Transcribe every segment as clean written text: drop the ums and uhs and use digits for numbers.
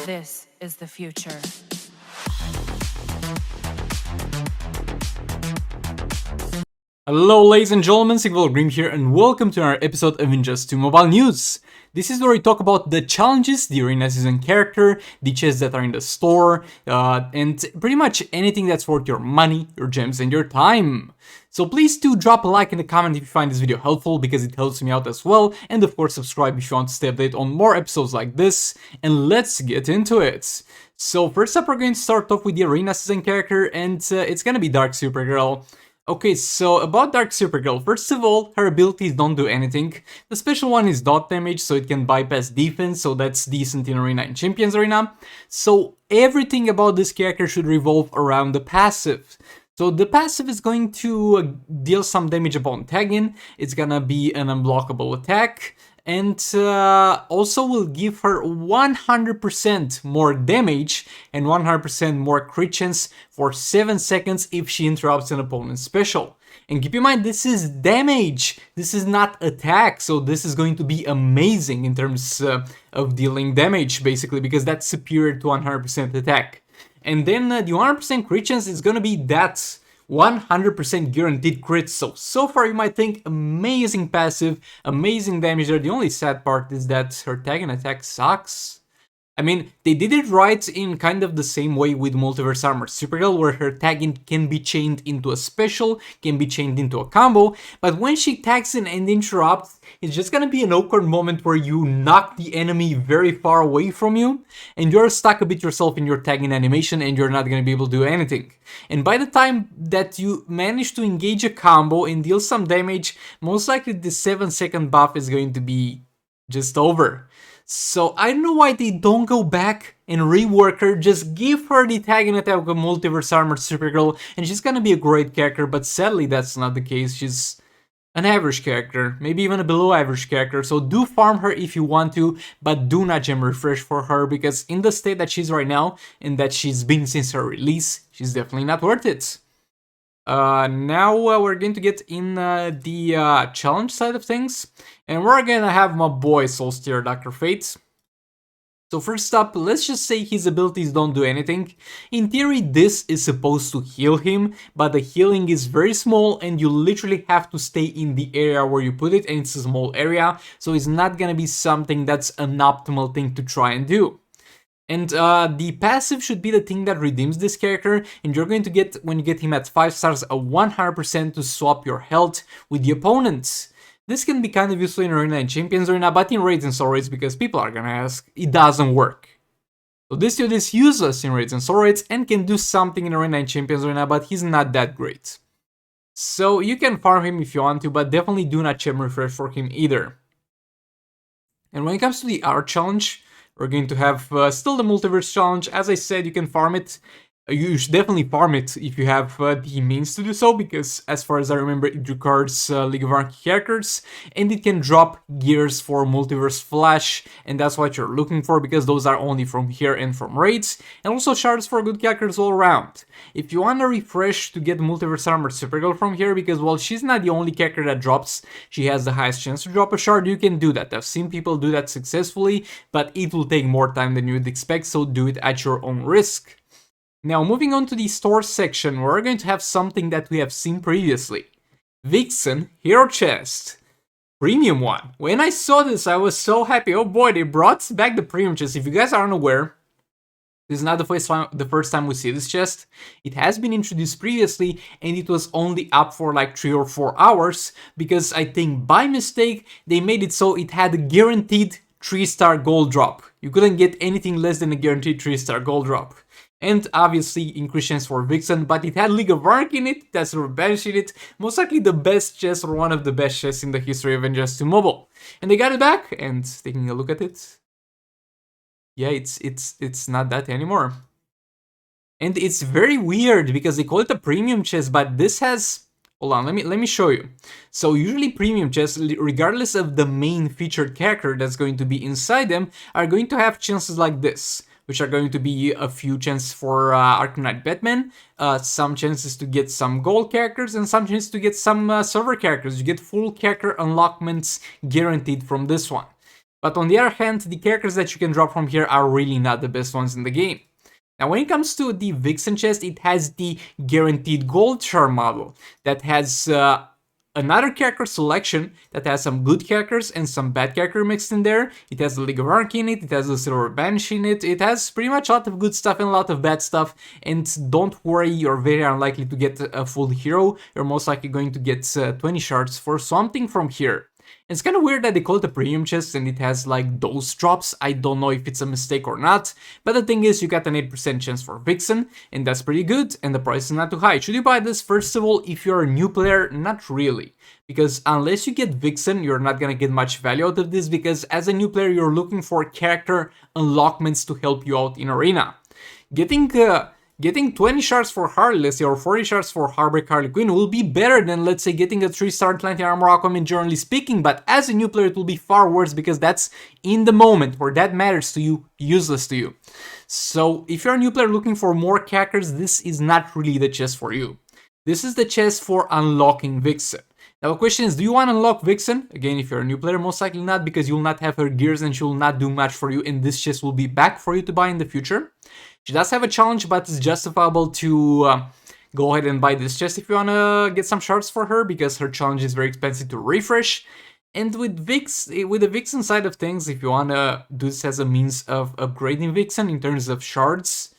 This is the future. Hello ladies and gentlemen, Sigval Green here and welcome to another episode of Injust 2 Mobile News. This is where we talk about the challenges, the arena season character, the chests that are in the store, and pretty much anything that's worth your money, your gems, and your time. So please do drop a like in the comment if you find this video helpful because it helps me out as well, and of course subscribe if you want to stay updated on more episodes like this, and let's get into it. So first up we're going to start off with the arena season character, and it's gonna be Dark Supergirl. Okay, so about Dark Supergirl, first of all, her abilities don't do anything. The special one is dot damage, so it can bypass defense, so that's decent in Arena and Champions Arena. So everything about this character should revolve around the passive. So the passive is going to deal some damage upon tagging, it's gonna be an unblockable attack, and also will give her 100% more damage and 100% more crit chance for 7 seconds if she interrupts an opponent's special. And keep in mind, this is damage, this is not attack, so this is going to be amazing in terms of dealing damage, basically, because that's superior to 100% attack. And then the 100% crit chance is gonna be that 100% guaranteed crit, so far you might think amazing passive, amazing damage there. The only sad part is that her tag and attack sucks. I mean, they did it right in kind of the same way with Multiverse Armor Supergirl, where her tagging can be chained into a special, can be chained into a combo, but when she tags in and interrupts, it's just gonna be an awkward moment where you knock the enemy very far away from you, and you're stuck a bit yourself in your tagging animation, and you're not gonna be able to do anything. And by the time that you manage to engage a combo and deal some damage, most likely the 7-second buff is going to be just over. So I don't know why they don't go back and rework her, just give her the tag and attack of Multiverse Armor Supergirl and she's gonna be a great character, but sadly that's not the case. She's an average character, maybe even a below average character, so do farm her if you want to, but do not gem refresh for her because in the state that she's right now and that she's been since her release, she's definitely not worth it. Now we're going to get in the challenge side of things, and we're gonna have my boy Soulsteer Dr. Fate. So first up, let's just say his abilities don't do anything. In theory, this is supposed to heal him, but the healing is very small and you literally have to stay in the area where you put it, and it's a small area, so it's not gonna be something that's an optimal thing to try and do. And the passive should be the thing that redeems this character, and you're going to get, when you get him at 5 stars, a 100% to swap your health with the opponents. This can be kind of useful in Arena and Champions Arena, but in Raids and Soul Raids, because people are gonna ask, it doesn't work. So this dude is useless in Raids and Soul Raids and can do something in Arena and Champions Arena, but he's not that great. So you can farm him if you want to, but definitely do not gem refresh for him either. And when it comes to the art challenge, we're going to have still the Multiverse Challenge. As I said, you can farm it. You should definitely farm it if you have the means to do so, because as far as I remember, it requires League of Anarchy characters, and it can drop gears for Multiverse Flash, and that's what you're looking for, because those are only from here and from raids, and also shards for good characters all around. If you want to refresh to get Multiverse Armor Supergirl from here, because, well, she's not the only character that drops, she has the highest chance to drop a shard, you can do that. I've seen people do that successfully, but it will take more time than you would expect, so do it at your own risk. Now, moving on to the store section, we're going to have something that we have seen previously. Vixen Hero Chest. Premium one. When I saw this, I was so happy. Oh boy, they brought back the premium chest. If you guys aren't aware, this is not the first time we see this chest. It has been introduced previously, and it was only up for like 3 or 4 hours, because I think by mistake, they made it so it had a guaranteed 3-star gold drop. You couldn't get anything less than a guaranteed 3-star gold drop. And obviously increased chance for Vixen, but it had League of Anarchy in it, that's revenge in it, most likely the best chest or one of the best chests in the history of Injust 2 Mobile. And they got it back, and taking a look at it, yeah, it's not that anymore. And it's very weird because they call it a premium chest, but this has, hold on, let me show you. So usually premium chests, regardless of the main featured character that's going to be inside them, are going to have chances like this, which are going to be a few chances for Arkham Knight Batman, some chances to get some gold characters, and some chances to get some silver characters. You get full character unlockments guaranteed from this one. But on the other hand, the characters that you can drop from here are really not the best ones in the game. Now, when it comes to the Vixen chest, it has the guaranteed gold charm model that has another character selection that has some good characters and some bad character mixed in there. It has the League of Arc in it, it has the Silver Bench in it, it has pretty much a lot of good stuff and a lot of bad stuff. And don't worry, you're very unlikely to get a full hero. You're most likely going to get 20 shards for something from here. It's kind of weird that they call it a premium chest and it has like those drops. I don't know if it's a mistake or not, but the thing is you got an 8% chance for Vixen, and that's pretty good, and the price is not too high. Should you buy this? First of all, if you're a new player, not really, because unless you get Vixen, you're not gonna get much value out of this, because as a new player, you're looking for character unlockments to help you out in Arena. Getting 20 shards for Harley, let's say, or 40 shards for Heartbreak Harley Quinn will be better than, let's say, getting a 3-star Atlantean Armor Aquaman, generally speaking, but as a new player it will be far worse, because that's, in the moment where that matters to you, useless to you. So if you're a new player looking for more characters, this is not really the chest for you. This is the chest for unlocking Vixen. Now the question is, do you want to unlock Vixen? Again, if you're a new player, most likely not, because you will not have her gears and she will not do much for you, and this chest will be back for you to buy in the future. She does have a challenge, but it's justifiable to go ahead and buy this chest if you want to get some shards for her, because her challenge is very expensive to refresh. And with the Vixen side of things, if you want to do this as a means of upgrading Vixen in terms of shards,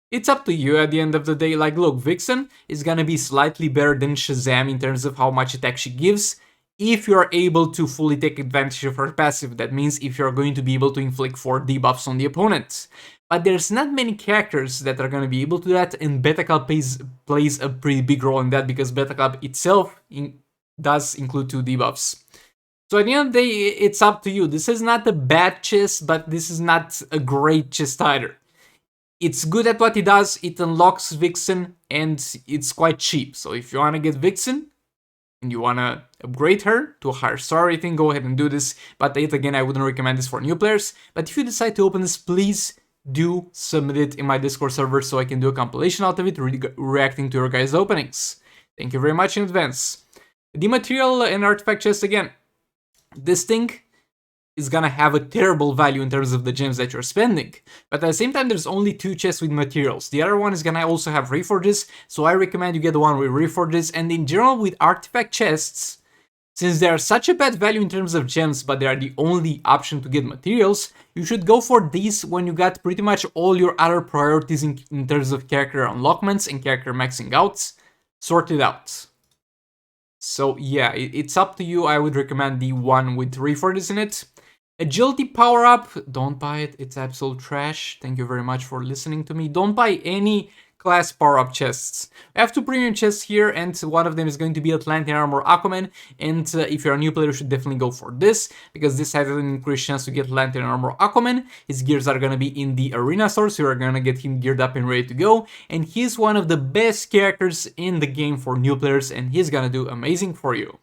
it's up to you at the end of the day. Like, look, Vixen is going to be slightly better than Shazam in terms of how much attack she gives, if you're able to fully take advantage of her passive. That means if you're going to be able to inflict 4 debuffs on the opponent. But there's not many characters that are going to be able to do that, and Beta Club plays a pretty big role in that, because Beta Club itself does include 2 debuffs. So at the end of the day, it's up to you. This is not a bad chest, but this is not a great chest either. It's good at what it does, it unlocks Vixen, and it's quite cheap. So if you want to get Vixen, and you want to upgrade her to a higher star rating, go ahead and do this. But yet again, I wouldn't recommend this for new players. But if you decide to open this, please do submit it in my Discord server so I can do a compilation out of it, reacting to your guys' openings. Thank you very much in advance. The material and artifact chest, again, this thing is gonna have a terrible value in terms of the gems that you're spending, but at the same time there's only 2 chests with materials. The other one is gonna also have reforges, so I recommend you get the one with reforges. And in general, with artifact chests, since they are such a bad value in terms of gems, but they are the only option to get materials, you should go for these when you got pretty much all your other priorities in terms of character unlockments and character maxing outs sorted out. So yeah, it's up to you. I would recommend the one with reforges in it. Agility power up, don't buy it, it's absolute trash. Thank you very much for listening to me. Don't buy any class power-up chests. I have 2 premium chests here, and one of them is going to be Atlantean Armor Aquaman, and if you're a new player, you should definitely go for this, because this has an increased chance to get Atlantean Armor Aquaman. His gears are gonna be in the arena store, so you're gonna get him geared up and ready to go, and he's one of the best characters in the game for new players, and he's gonna do amazing for you.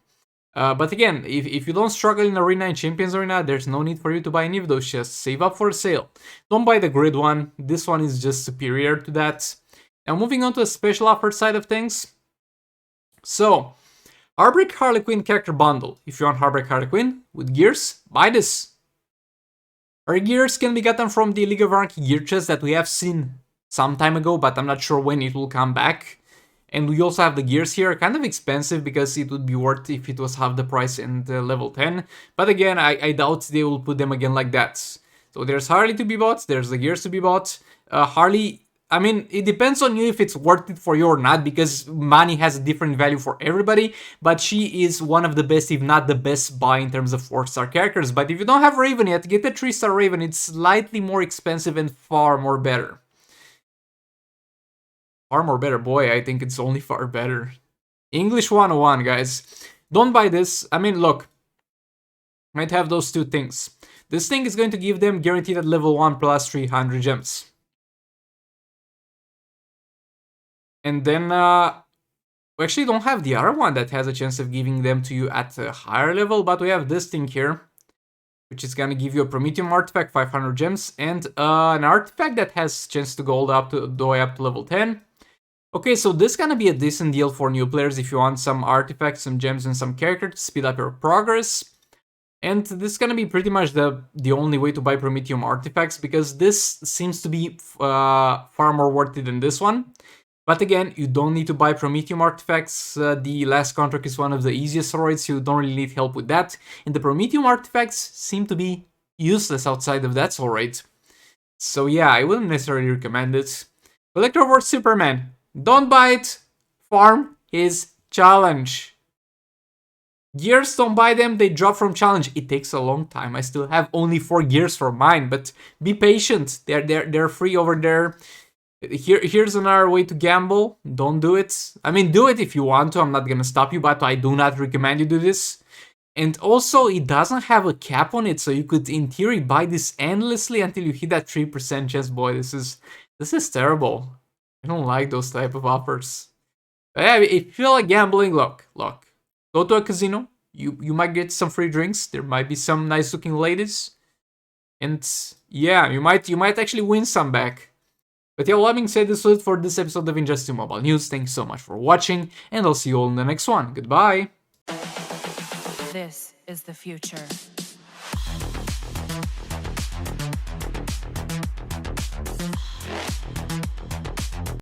But again, if you don't struggle in Arena and Champions Arena, there's no need for you to buy any of those chests. Save up for a sale. Don't buy the grid one, this one is just superior to that. Now moving on to the special offer side of things. So, Heartbreak Harley Quinn character bundle. If you want Heartbreak Harley Quinn with gears, buy this. Her gears can be gotten from the League of Anarchy gear chest that we have seen some time ago, but I'm not sure when it will come back. And we also have the gears here, kind of expensive because it would be worth if it was half the price and level 10. But again, I doubt they will put them again like that. So there's Harley to be bought, there's the gears to be bought. Harley, I mean, it depends on you if it's worth it for you or not, because money has a different value for everybody. But she is one of the best, if not the best buy in terms of 4-star characters. But if you don't have Raven yet, get a 3-star Raven. It's slightly more expensive and far more better. Far more better, boy, I think it's only far better. English 101, guys. Don't buy this. I mean, look, might have those 2 things. This thing is going to give them guaranteed at level 1 plus 300 gems. And then, we actually don't have the other one that has a chance of giving them to you at a higher level, but we have this thing here, which is gonna give you a Prometheum artifact, 500 gems, and an artifact that has chance to go all the way up to level 10. Okay, so this is gonna be a decent deal for new players if you want some artifacts, some gems, and some character to speed up your progress. And this is gonna be pretty much the only way to buy Prometheum artifacts, because this seems to be far more worth it than this one. But again, you don't need to buy Prometheum artifacts. The last contract is one of the easiest asteroids, so you don't really need help with that. And the Prometheum artifacts seem to be useless outside of that asteroid. So yeah, I wouldn't necessarily recommend it. Collector vs Superman. Don't buy it. Farm his challenge. Gears, don't buy them, they drop from challenge. It takes a long time. I still have only 4 gears for mine, but be patient. They're free over there. Here's another way to gamble. Don't do it. I mean, do it if you want to. I'm not gonna stop you, but I do not recommend you do this. And also, it doesn't have a cap on it, so you could, in theory, buy this endlessly until you hit that 3% chance. Boy, this is terrible. I don't like those type of offers. Yeah, if you feel like gambling, look. Go to a casino. You might get some free drinks. There might be some nice looking ladies. And yeah, you might actually win some back. But yeah, all that being said, this was it for this episode of Injustice Mobile News. Thanks so much for watching, and I'll see you all in the next one. Goodbye. This is the future.